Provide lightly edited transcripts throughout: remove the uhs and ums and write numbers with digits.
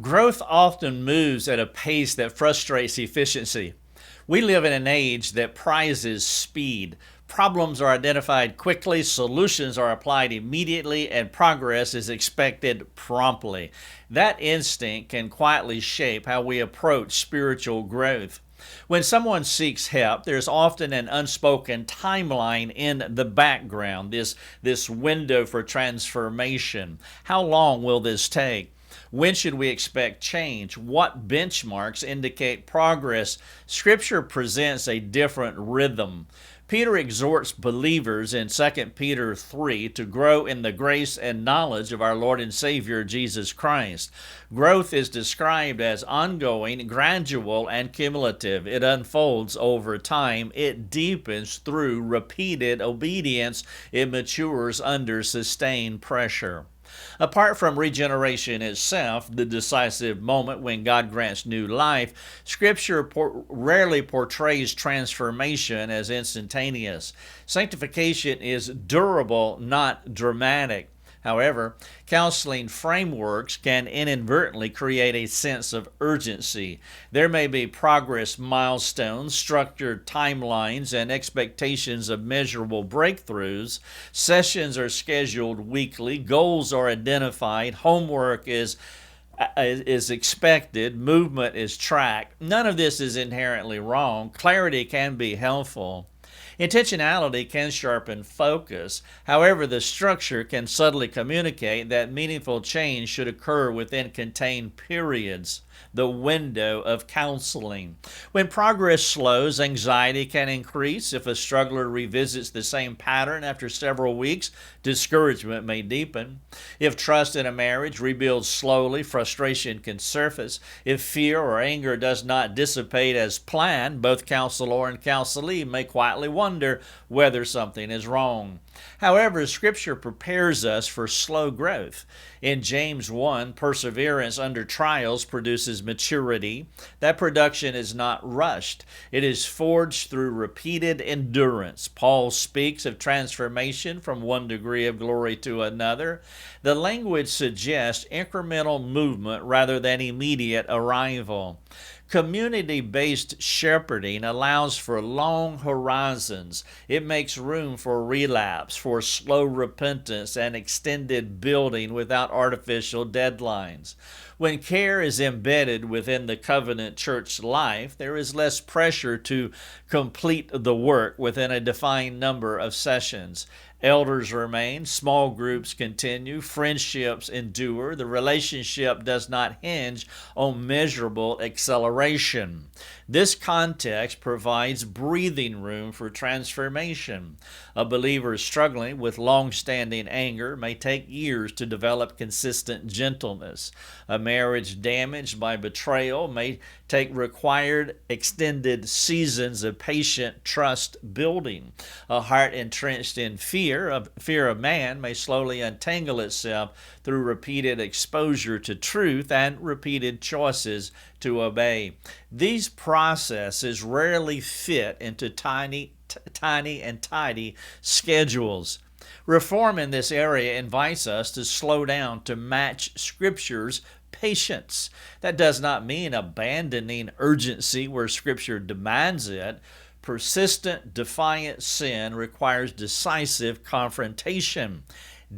Growth often moves at a pace that frustrates efficiency. We live in an age that prizes speed. Problems are identified quickly, solutions are applied immediately, and progress is expected promptly. That instinct can quietly shape how we approach spiritual growth. When someone seeks help, there's often an unspoken timeline in the background, this window for transformation. How long will this take? When should we expect change? What benchmarks indicate progress? Scripture presents a different rhythm. Peter exhorts believers in 2 Peter 3 to grow in the grace and knowledge of our Lord and Savior Jesus Christ. Growth is described as ongoing, gradual, and cumulative. It unfolds over time. It deepens through repeated obedience. It matures under sustained pressure. Apart from regeneration itself, the decisive moment when God grants new life, Scripture rarely portrays transformation as instantaneous. Sanctification is durable, not dramatic. However, counseling frameworks can inadvertently create a sense of urgency. There may be progress milestones, structured timelines, and expectations of measurable breakthroughs. Sessions are scheduled weekly, goals are identified, homework is expected, movement is tracked. None of this is inherently wrong. Clarity can be helpful. Intentionality can sharpen focus. However, the structure can subtly communicate that meaningful change should occur within contained periods, the window of counseling. When progress slows, anxiety can increase. If a struggler revisits the same pattern after several weeks, discouragement may deepen. If trust in a marriage rebuilds slowly, frustration can surface. If fear or anger does not dissipate as planned, both counselor and counselee may quietly wonder whether something is wrong. However, Scripture prepares us for slow growth. In James 1, perseverance under trials produces maturity. That production is not rushed. It is forged through repeated endurance. Paul speaks of transformation from one degree of glory to another. The language suggests incremental movement rather than immediate arrival. Community-based shepherding allows for long horizons. It makes room for relapse, for slow repentance, and extended building without artificial deadlines. When care is embedded within the covenant church life, there is less pressure to complete the work within a defined number of sessions. Elders remain, small groups continue, friendships endure. The relationship does not hinge on measurable acceleration. This context provides breathing room for transformation. A believer struggling with long-standing anger may take years to develop consistent gentleness. A marriage damaged by betrayal may take required extended seasons of patient trust building. A heart entrenched in fear of man may slowly untangle itself through repeated exposure to truth and repeated choices to obey. These processes rarely fit into tiny and tidy schedules. Reform in this area invites us to slow down to match Scripture's patience. That does not mean abandoning urgency where Scripture demands it. Persistent, defiant sin requires decisive confrontation.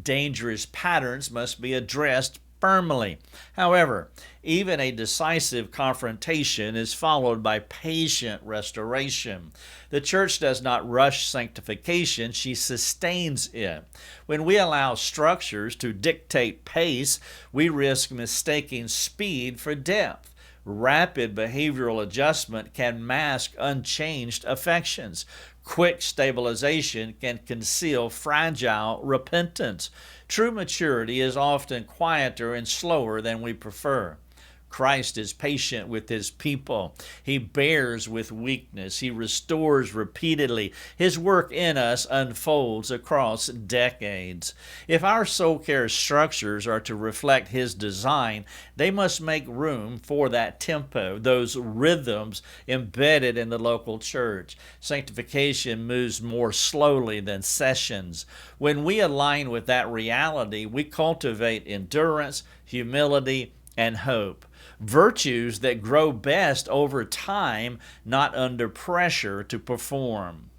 Dangerous patterns must be addressed firmly. However, even a decisive confrontation is followed by patient restoration. The church does not rush sanctification, she sustains it. When we allow structures to dictate pace, we risk mistaking speed for depth. Rapid behavioral adjustment can mask unchanged affections. Quick stabilization can conceal fragile repentance. True maturity is often quieter and slower than we prefer. Christ is patient with his people. He bears with weakness. He restores repeatedly. His work in us unfolds across decades. If our soul care structures are to reflect his design, they must make room for that tempo, those rhythms embedded in the local church. Sanctification moves more slowly than sessions. When we align with that reality, we cultivate endurance, humility, and hope. Virtues that grow best over time, not under pressure to perform.